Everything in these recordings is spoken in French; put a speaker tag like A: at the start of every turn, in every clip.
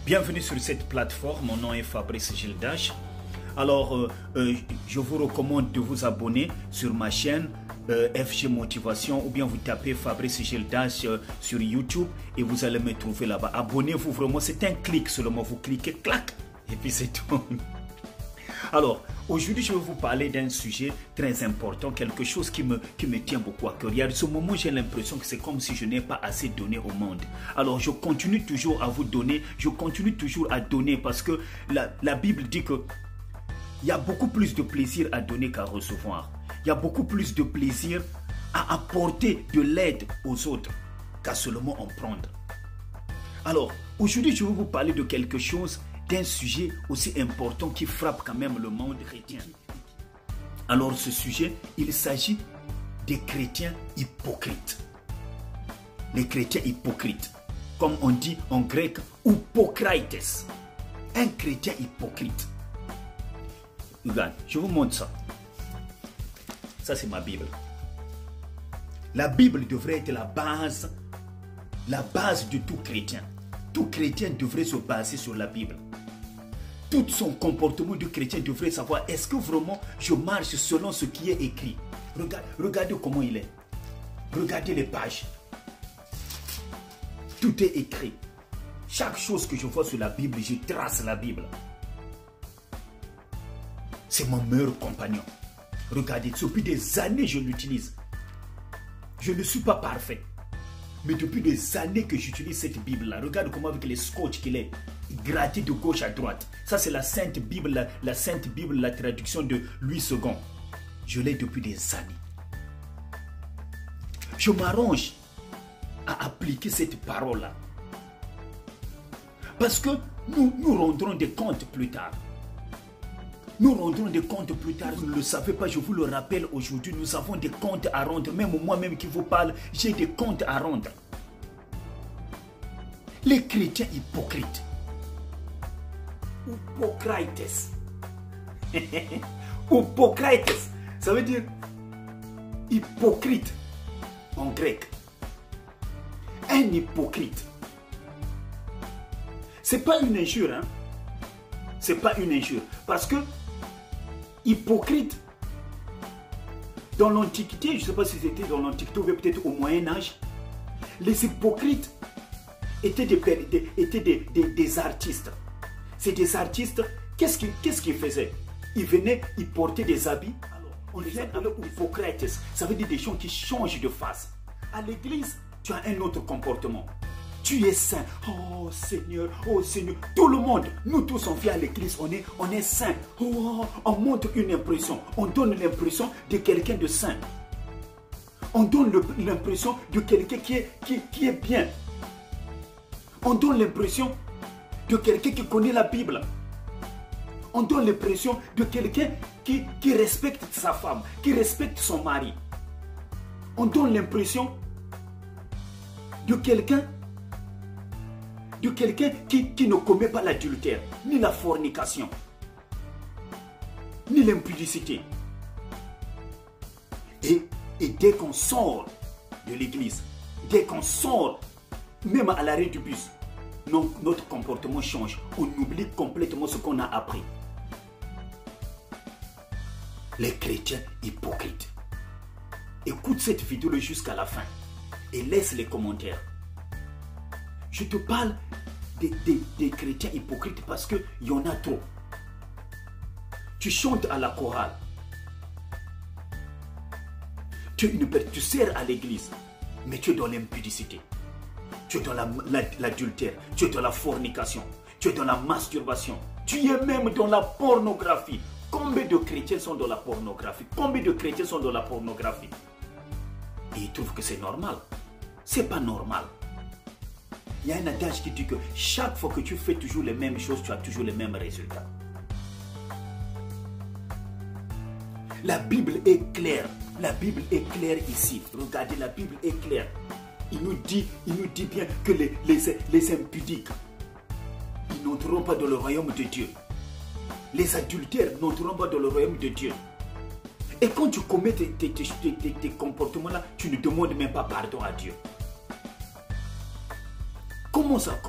A: Bienvenue sur cette plateforme, mon nom est Fabrice Gildache. Alors, je vous recommande de vous abonner sur ma chaîne FG Motivation ou bien vous tapez Fabrice Gildache sur YouTube et vous allez me trouver là-bas. Abonnez-vous vraiment, c'est un clic seulement, vous cliquez, clac, et puis c'est tout. Alors, aujourd'hui, je vais vous parler d'un sujet très important, quelque chose qui me tient beaucoup à cœur. Il y a ce moment, j'ai l'impression que c'est comme si je n'ai pas assez donné au monde. Alors, je continue toujours à vous donner, je continue toujours à donner parce que la Bible dit que il y a beaucoup plus de plaisir à donner qu'à recevoir. Il y a beaucoup plus de plaisir à apporter de l'aide aux autres qu'à seulement en prendre. Alors, aujourd'hui, je vais vous parler de quelque chose, d'un sujet aussi important qui frappe quand même le monde chrétien. Alors ce sujet, il s'agit des chrétiens hypocrites. Les chrétiens hypocrites, comme on dit en grec, hypocrites. Un chrétien hypocrite. Regarde, je vous montre ça. Ça c'est ma Bible. La Bible devrait être la base de tout chrétien. Tout chrétien devrait se baser sur la Bible. Tout son comportement de chrétien devrait savoir, est-ce que vraiment je marche selon ce qui est écrit? Regardez comment il est. Regardez les pages. Tout est écrit. Chaque chose que je vois sur la Bible, je trace la Bible. C'est mon meilleur compagnon. Regardez, depuis des années je l'utilise. Je ne suis pas parfait. Mais depuis des années que j'utilise cette Bible-là, regarde comment avec les scotch qu'il est gratté de gauche à droite. Ça c'est la Sainte Bible, la traduction de Louis II. Je l'ai depuis des années. Je m'arrange à appliquer cette parole-là. Parce que nous rendrons des comptes plus tard. Nous rendrons des comptes plus tard. Vous ne le savez pas, je vous le rappelle aujourd'hui, nous avons des comptes à rendre. Même moi-même qui vous parle, j'ai des comptes à rendre. Les chrétiens hypocrites. Hypocrites. Hypocrites. Ça veut dire hypocrite en grec. Un hypocrite. C'est pas une injure, hein. C'est pas une injure. Parce que hypocrite, dans l'Antiquité, je ne sais pas si c'était dans l'Antiquité ou peut-être au Moyen-Âge, les hypocrites étaient des artistes. C'est des artistes, qu'est-ce qu'ils faisaient? Ils venaient, ils portaient des habits. Alors, on les appelait hypocrites. Ça veut dire des gens qui changent de face. À l'église, tu as un autre comportement. Tu es saint. Oh Seigneur, oh Seigneur. Tout le monde, nous tous on vient à l'église, on est saint. Oh, on montre une impression. On donne l'impression de quelqu'un de saint. On donne l'impression de quelqu'un qui est bien. On donne l'impression de quelqu'un qui connaît la Bible. On donne l'impression de quelqu'un qui respecte sa femme, qui respecte son mari. On donne l'impression de quelqu'un qui ne commet pas l'adultère, ni la fornication, ni l'impudicité. Et dès qu'on sort de l'église, dès qu'on sort, même à l'arrêt du bus, notre comportement change. On oublie complètement ce qu'on a appris. Les chrétiens hypocrites. Écoute cette vidéo jusqu'à la fin et laisse les commentaires. Je te parle des chrétiens hypocrites parce qu'il y en a trop. Tu chantes à la chorale. Tu sers à l'église, mais tu es dans l'impudicité. Tu es dans l'adultère, tu es dans la fornication, tu es dans la masturbation, tu es même dans la pornographie. Combien de chrétiens sont dans la pornographie? Combien de chrétiens sont dans la pornographie? Et ils trouvent que c'est normal. C'est pas normal. Il y a un adage qui dit que chaque fois que tu fais toujours les mêmes choses, tu as toujours les mêmes résultats. La Bible est claire. La Bible est claire ici. Regardez, la Bible est claire. Il nous dit bien que les impudiques, ils n'entreront pas dans le royaume de Dieu. Les adultères n'entreront pas dans le royaume de Dieu. Et quand tu commets tes comportements-là, tu ne demandes même pas pardon à Dieu. Comment ça?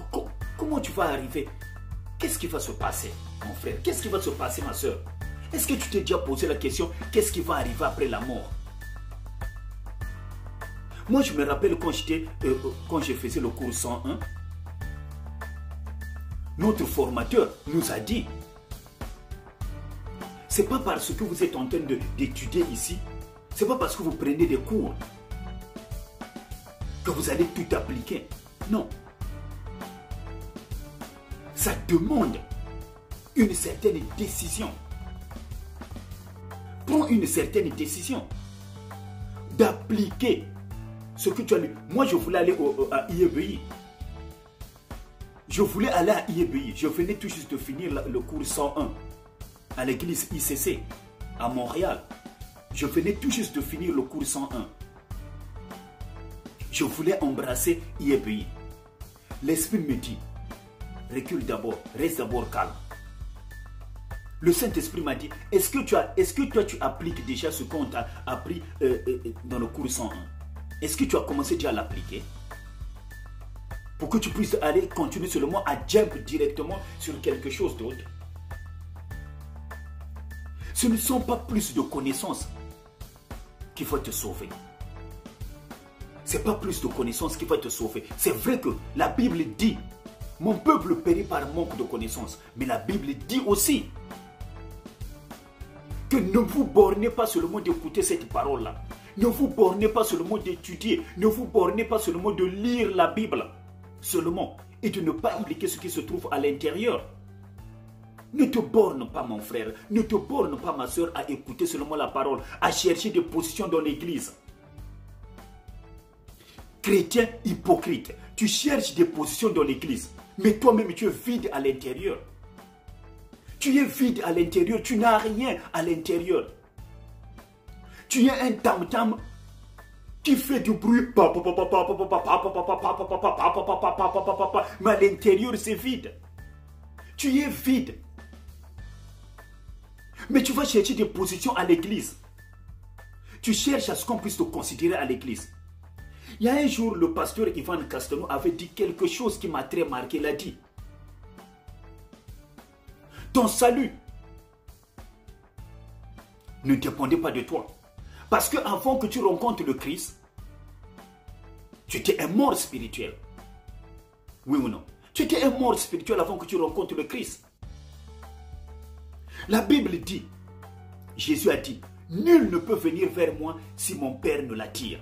A: Comment tu vas arriver? Qu'est-ce qui va se passer, mon frère? Qu'est-ce qui va se passer, ma soeur? Est-ce que tu t'es déjà posé la question, qu'est-ce qui va arriver après la mort? Moi, je me rappelle quand je faisais le cours 101, notre formateur nous a dit, c'est pas parce que vous êtes en train d'étudier ici, c'est pas parce que vous prenez des cours que vous allez tout appliquer. Non. Ça demande une certaine décision. Prends une certaine décision d'appliquer ce que tu as lu. Moi, je voulais aller à IEBI. Je voulais aller à IEBI. Je venais tout juste de finir le cours 101 à l'église ICC à Montréal. Je venais tout juste de finir le cours 101. Je voulais embrasser IEBI. L'esprit me dit, recule d'abord, reste d'abord calme. Le Saint-Esprit m'a dit, est-ce que toi tu appliques déjà ce qu'on t'a appris dans le cours 101? Est-ce que tu as commencé déjà à l'appliquer? Pour que tu puisses aller continuer seulement à jump directement sur quelque chose d'autre. Ce ne sont pas plus de connaissances qui vont te sauver. Ce n'est pas plus de connaissances qui vont te sauver. C'est vrai que la Bible dit, mon peuple périt par manque de connaissances. Mais la Bible dit aussi que ne vous bornez pas seulement d'écouter cette parole-là. Ne vous bornez pas seulement d'étudier. Ne vous bornez pas seulement de lire la Bible. Seulement. Et de ne pas appliquer ce qui se trouve à l'intérieur. Ne te borne pas, mon frère. Ne te borne pas, ma soeur, à écouter seulement la parole. À chercher des positions dans l'église. Chrétien hypocrite. Tu cherches des positions dans l'église. Mais toi-même, tu es vide à l'intérieur. Tu es vide à l'intérieur. Tu n'as rien à l'intérieur. Tu es un tam-tam qui fait du bruit. Mais à l'intérieur, c'est vide. Tu es vide. Mais tu vas chercher des positions à l'église. Tu cherches à ce qu'on puisse te considérer à l'église. Il y a un jour, le pasteur Ivan Castano avait dit quelque chose qui m'a très marqué. Il a dit, ton salut ne dépendait pas de toi. Parce que avant que tu rencontres le Christ, tu étais un mort spirituel. Oui ou non? Tu étais un mort spirituel avant que tu rencontres le Christ. La Bible dit, Jésus a dit, nul ne peut venir vers moi si mon Père ne l'attire.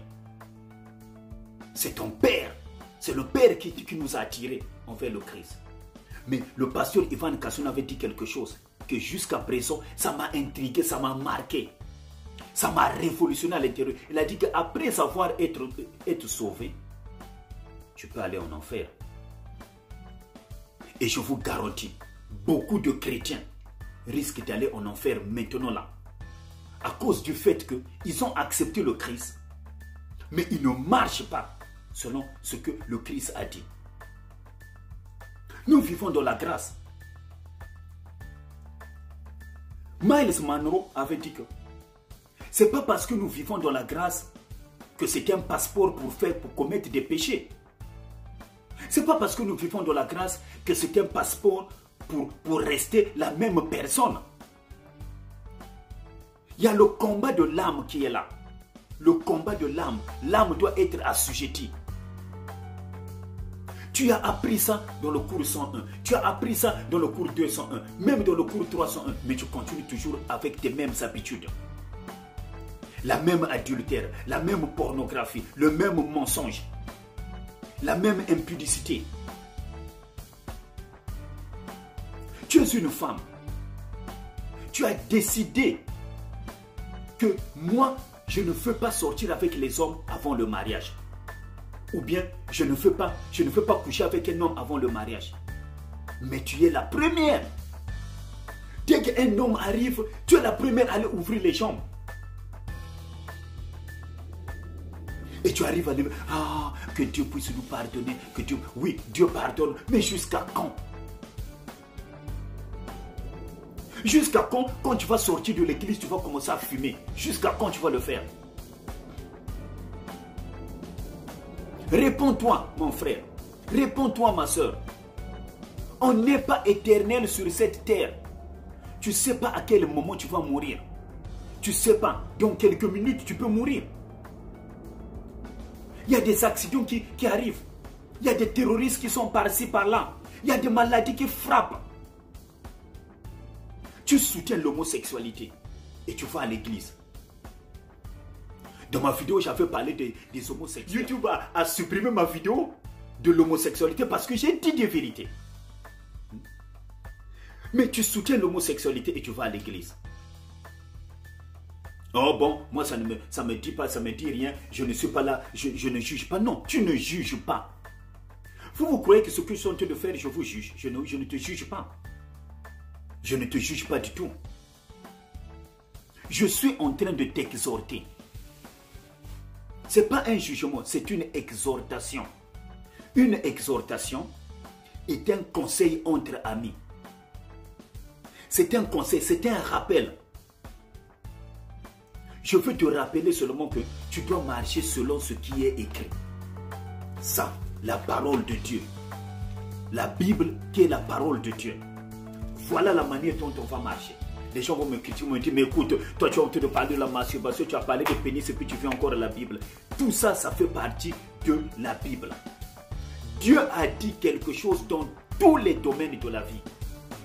A: C'est ton Père. C'est le Père qui nous a attirés envers le Christ. Mais le pasteur Ivan Castano avait dit quelque chose que jusqu'à présent, ça m'a intrigué, ça m'a marqué. Ça m'a révolutionné à l'intérieur. Il a dit qu'après avoir été sauvé, tu peux aller en enfer. Et je vous garantis, beaucoup de chrétiens risquent d'aller en enfer maintenant là. À cause du fait qu'ils ont accepté le Christ, mais ils ne marchent pas selon ce que le Christ a dit. Nous vivons dans la grâce. Miles Monroe avait dit que c'est pas parce que nous vivons dans la grâce que c'est un passeport pour commettre des péchés. C'est pas parce que nous vivons dans la grâce que c'est un passeport pour rester la même personne. Il y a le combat de l'âme qui est là. Le combat de l'âme. L'âme doit être assujettie. Tu as appris ça dans le cours 101. Tu as appris ça dans le cours 201. Même dans le cours 301. Mais tu continues toujours avec tes mêmes habitudes. La même adultère, la même pornographie, le même mensonge, la même impudicité. Tu es une femme. Tu as décidé que moi, je ne veux pas sortir avec les hommes avant le mariage. Ou bien, je ne veux pas coucher avec un homme avant le mariage. Mais tu es la première. Dès qu'un homme arrive, tu es la première à aller ouvrir les jambes. Et tu arrives à dire, ah, que Dieu puisse nous pardonner, que Dieu, oui, Dieu pardonne, mais jusqu'à quand? Jusqu'à quand tu vas sortir de l'église, tu vas commencer à fumer? Jusqu'à quand tu vas le faire? Réponds-toi, mon frère. Réponds-toi, ma soeur. On n'est pas éternel sur cette terre. Tu ne sais pas à quel moment tu vas mourir. Tu ne sais pas. Dans quelques minutes, tu peux mourir. Il y a des accidents qui arrivent. Il y a des terroristes qui sont par-ci, par-là. Il y a des maladies qui frappent. Tu soutiens l'homosexualité et tu vas à l'église. Dans ma vidéo, j'avais parlé des homosexuels. YouTube a supprimé ma vidéo de l'homosexualité parce que j'ai dit des vérités. Mais tu soutiens l'homosexualité et tu vas à l'église. Oh bon, moi ça me dit pas, ça me dit rien. Je ne suis pas là, je ne juge pas. Non, tu ne juges pas. Vous croyez que ce que je suis en train de faire, je vous juge. Je ne te juge pas. Je ne te juge pas du tout. Je suis en train de t'exhorter. Ce n'est pas un jugement, c'est une exhortation. Une exhortation est un conseil entre amis. C'est un conseil, c'est un rappel. Je veux te rappeler seulement que tu dois marcher selon ce qui est écrit. Ça, la parole de Dieu. La Bible qui est la parole de Dieu. Voilà la manière dont on va marcher. Les gens vont me critiquer, me dire, mais écoute, toi tu as envie de parler de la masturbation, tu as parlé de pénis et puis tu viens encore à la Bible. Tout ça, ça fait partie de la Bible. Dieu a dit quelque chose dans tous les domaines de la vie.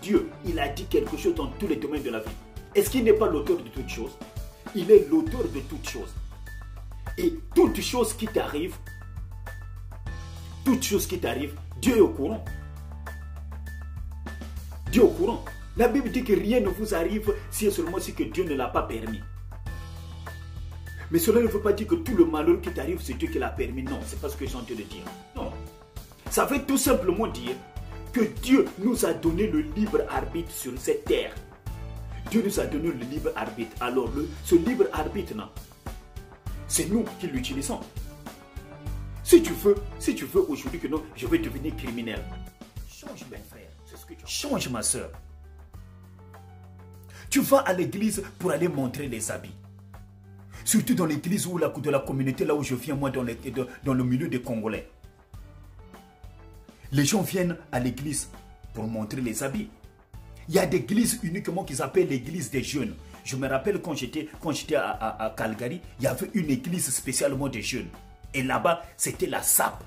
A: Dieu, il a dit quelque chose dans tous les domaines de la vie. Est-ce qu'il n'est pas l'auteur de toutes choses? Il est l'auteur de toutes choses. Et toute chose qui t'arrive, Dieu est au courant. Dieu est au courant. La Bible dit que rien ne vous arrive si et seulement si que Dieu ne l'a pas permis. Mais cela ne veut pas dire que tout le malheur qui t'arrive, c'est Dieu qui l'a permis. Non, c'est pas ce que j'ai envie de dire. Non. Ça veut tout simplement dire que Dieu nous a donné le libre arbitre sur cette terre. Dieu nous a donné le libre arbitre. Alors, ce libre arbitre-là, c'est nous qui l'utilisons. Si tu veux aujourd'hui que non, je vais devenir criminel. Change, mes frères. C'est ce que tu as. Change, ma soeur. Tu vas à l'église pour aller montrer les habits. Surtout dans l'église de la communauté, là où je viens, moi, dans le milieu des Congolais. Les gens viennent à l'église pour montrer les habits. Il y a des églises uniquement qu'ils appellent l'église des jeunes. Je me rappelle quand j'étais à Calgary, il y avait une église spécialement des jeunes. Et là-bas, c'était la SAP.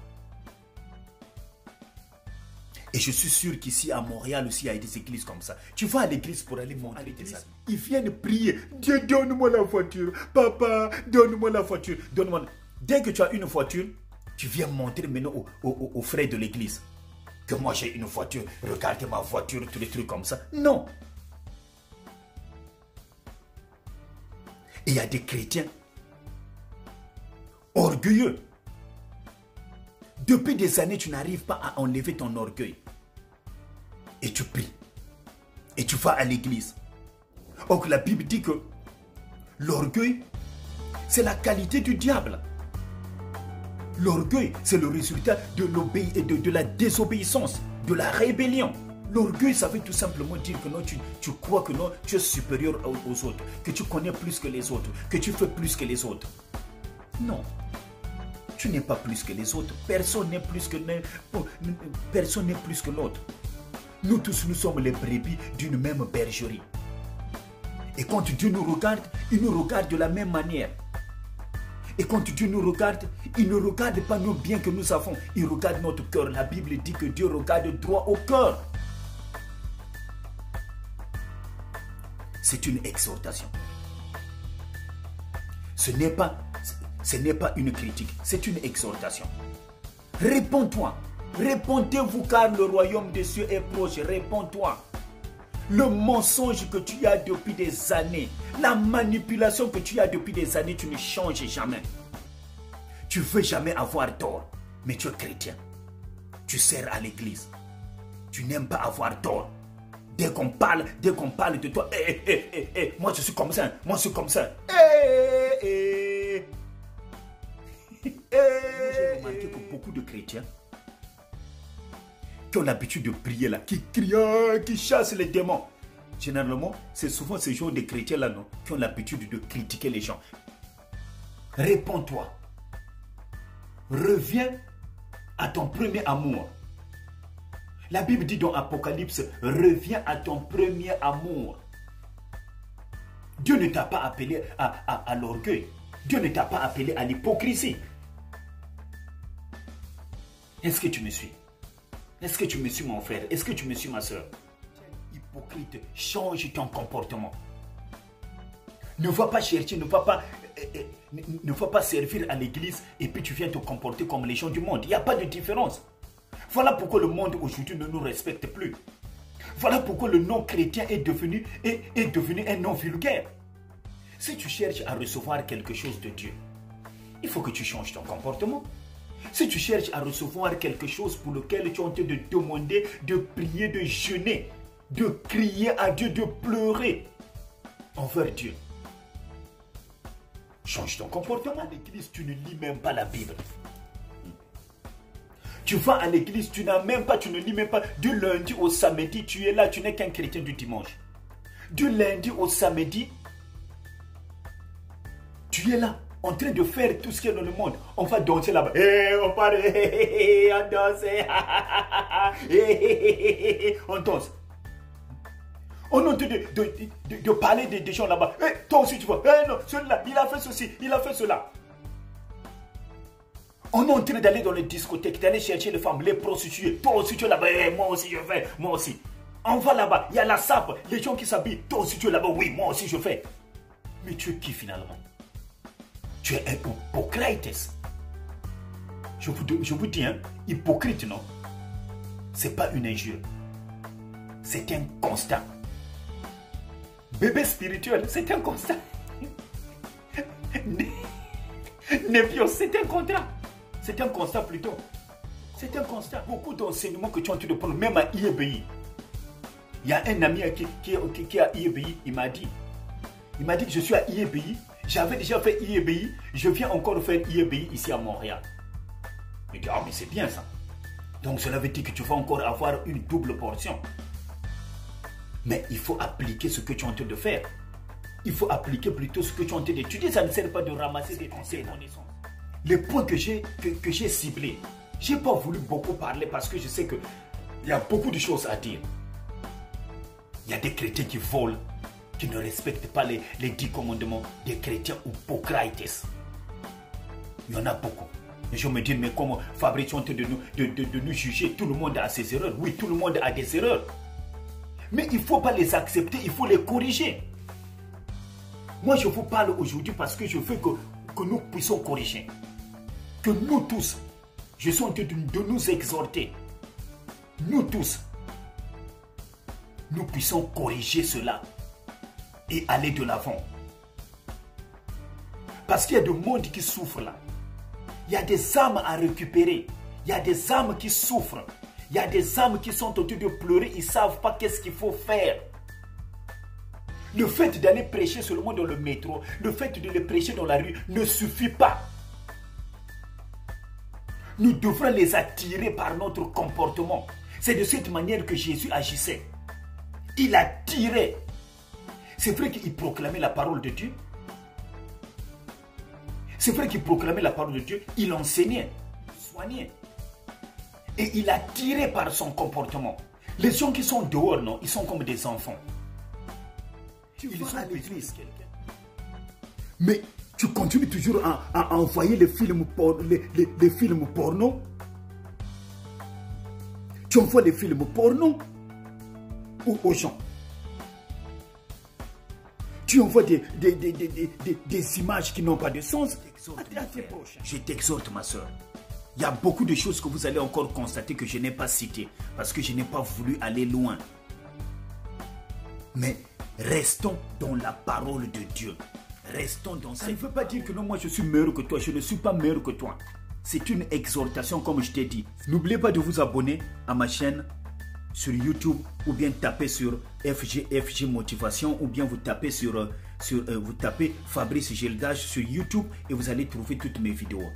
A: Et je suis sûr qu'ici à Montréal aussi, il y a des églises comme ça. Tu vas à l'église pour aller montrer tes habits. Ils viennent prier. Dieu, donne-moi la voiture. Papa, donne-moi la voiture. Donne-moi. Dès que tu as une voiture, tu viens montrer maintenant aux frères de l'église que moi j'ai une voiture. Regardez ma voiture, tous les trucs comme ça. Non. Et il y a des chrétiens orgueilleux. Depuis des années, tu n'arrives pas à enlever ton orgueil. Et tu pries. Et tu vas à l'église. Or, la Bible dit que l'orgueil, c'est la qualité du diable. L'orgueil, c'est le résultat de la désobéissance, de la rébellion. L'orgueil, ça veut tout simplement dire que non, tu crois que non, tu es supérieur aux autres, que tu connais plus que les autres, que tu fais plus que les autres. Non. Tu n'es pas plus que les autres. Personne n'est plus que l'autre. Nous tous, nous sommes les brebis d'une même bergerie. Et quand Dieu nous regarde, il nous regarde de la même manière. Et quand Dieu nous regarde, il ne regarde pas nos biens que nous avons. Il regarde notre cœur. La Bible dit que Dieu regarde droit au cœur. C'est une exhortation. Ce n'est pas une critique, c'est une exhortation. Réponds-toi. Répondez-vous car le royaume des cieux est proche. Réponds-toi. Le mensonge que tu as depuis des années, la manipulation que tu as depuis des années, tu ne changes jamais. Tu ne veux jamais avoir tort, mais tu es chrétien. Tu sers à l'église. Tu n'aimes pas avoir tort. Dès qu'on parle de toi, moi je suis comme ça, moi je suis comme ça. J'ai remarqué que beaucoup de chrétiens qui ont l'habitude de prier là, qui crient, qui chassent les démons, Généralement, c'est souvent ces gens de chrétiens-là, non, qui ont l'habitude de critiquer les gens. Réponds-toi. Reviens à ton premier amour. La Bible dit dans Apocalypse, reviens à ton premier amour. Dieu ne t'a pas appelé à l'orgueil. Dieu ne t'a pas appelé à l'hypocrisie. Est-ce que tu me suis? Est-ce que tu me suis, mon frère? Est-ce que tu me suis, ma soeur? Hypocrite, change ton comportement. Ne va pas chercher, ne va pas servir à l'église et puis tu viens te comporter comme les gens du monde. Il n'y a pas de différence. Voilà pourquoi le monde aujourd'hui ne nous respecte plus. Voilà pourquoi le non chrétien est devenu un non vulgaire. Si tu cherches à recevoir quelque chose de Dieu, il faut que tu changes ton comportement. Si tu cherches à recevoir quelque chose pour lequel tu es en train de demander, de prier, de jeûner, de crier à Dieu, de pleurer envers Dieu, change ton comportement. À l'église, tu ne lis même pas la Bible. Tu vas à l'église, tu ne lis même pas. Du lundi au samedi, tu es là, tu n'es qu'un chrétien du dimanche. Du lundi au samedi, tu es là, en train de faire tout ce qu'il y a dans le monde. On va danser là-bas. On parle, on danse. On danse. On est en train de parler des gens là-bas. Toi aussi tu vois. Non, celui-là, il a fait ceci, il a fait cela. On est en train d'aller dans les discothèques, d'aller chercher les femmes, les prostituées. Toi aussi tu es là-bas. Moi aussi je fais, moi aussi. On va là-bas, il y a la sape, les gens qui s'habillent. Toi aussi tu es là-bas. Oui, moi aussi je fais. Mais tu es qui finalement? Tu es un hypocrite. Je vous dis, hein, hypocrite, non? C'est pas une injure. C'est un constat. Bébé spirituel, c'est un constat. Népios, c'est un contrat. C'est un constat plutôt. C'est un constat. Beaucoup d'enseignements que tu as en train de prendre, même à IEBI. Il y a un ami qui est à IEBI, il m'a dit que je suis à IEBI. J'avais déjà fait IEBI, je viens encore faire IEBI ici à Montréal. Il dit, ah mais c'est bien ça. Donc cela veut dire que tu vas encore avoir une double portion. Mais il faut appliquer ce que tu es en train de faire. Il faut appliquer plutôt ce que tu es en train d'étudier. Ça ne sert pas de ramasser des conseils. Les points que j'ai ciblés, je n'ai pas voulu beaucoup parler parce que je sais qu'il y a beaucoup de choses à dire. Il y a des chrétiens qui volent, qui ne respectent pas les 10 commandements des chrétiens hypocrites. Il y en a beaucoup. Et je me dis, mais comment Fabrice est en train de nous juger? Tout le monde a ses erreurs. Oui, tout le monde a des erreurs. Mais il ne faut pas les accepter, il faut les corriger. Moi, je vous parle aujourd'hui parce que je veux que nous puissions corriger. Que nous tous, je suis en train de nous exhorter. Nous tous, nous puissions corriger cela et aller de l'avant. Parce qu'il y a du monde qui souffre là. Il y a des âmes à récupérer. Il y a des âmes qui souffrent. Il y a des âmes qui sont en train de pleurer. Ils ne savent pas qu'est-ce qu'il faut faire. Le fait d'aller prêcher seulement dans le métro, le fait de les prêcher dans la rue ne suffit pas. Nous devrons les attirer par notre comportement. C'est de cette manière que Jésus agissait. Il attirait. C'est vrai qu'il proclamait la parole de Dieu. C'est vrai qu'il proclamait la parole de Dieu. Il enseignait, soignait. Et il attirait par son comportement. Les gens qui sont dehors, non, ils sont comme des enfants. Ils sont à l'église. Mais tu continues toujours à envoyer les films porno. Tu envoies les films porno aux gens. Tu envoies des images qui n'ont pas de sens. Je t'exhorte, ma soeur. Il y a beaucoup de choses que vous allez encore constater que je n'ai pas citées parce que je n'ai pas voulu aller loin. Mais restons dans la parole de Dieu. Restons dans ça. Ça ne veut pas dire que non, moi je suis meilleur que toi. Je ne suis pas meilleur que toi. C'est une exhortation comme je t'ai dit. N'oubliez pas de vous abonner à ma chaîne sur YouTube ou bien taper sur FG Motivation ou bien vous tapez vous tapez Fabrice Gildage sur YouTube et vous allez trouver toutes mes vidéos.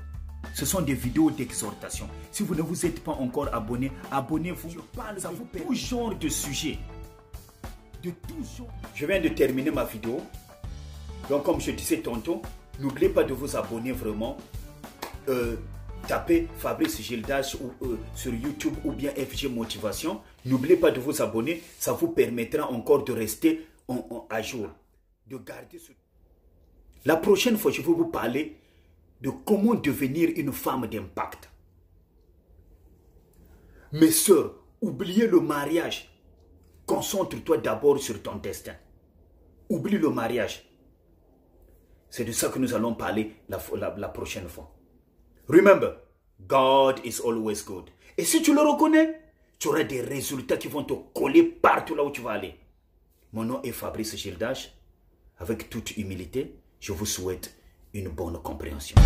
A: Ce sont des vidéos d'exhortation. Si vous ne vous êtes pas encore abonné, abonnez-vous. Je parle de tout genre de sujets. de toujours. Je viens de terminer ma vidéo. Donc comme je disais tantôt, n'oubliez pas de vous abonner vraiment. Tapez Fabrice Gildas sur YouTube ou bien FG Motivation. N'oubliez pas de vous abonner. Ça vous permettra encore de rester à jour. De garder ce... La prochaine fois, je vais vous parler de comment devenir une femme d'impact. Mes sœurs, oubliez le mariage. Concentre-toi d'abord sur ton destin. Oublie le mariage. C'est de ça que nous allons parler la prochaine fois. Remember, God is always good. Et si tu le reconnais, tu auras des résultats qui vont te coller partout là où tu vas aller. Mon nom est Fabrice Gildas. Avec toute humilité, je vous souhaite une bonne compréhension.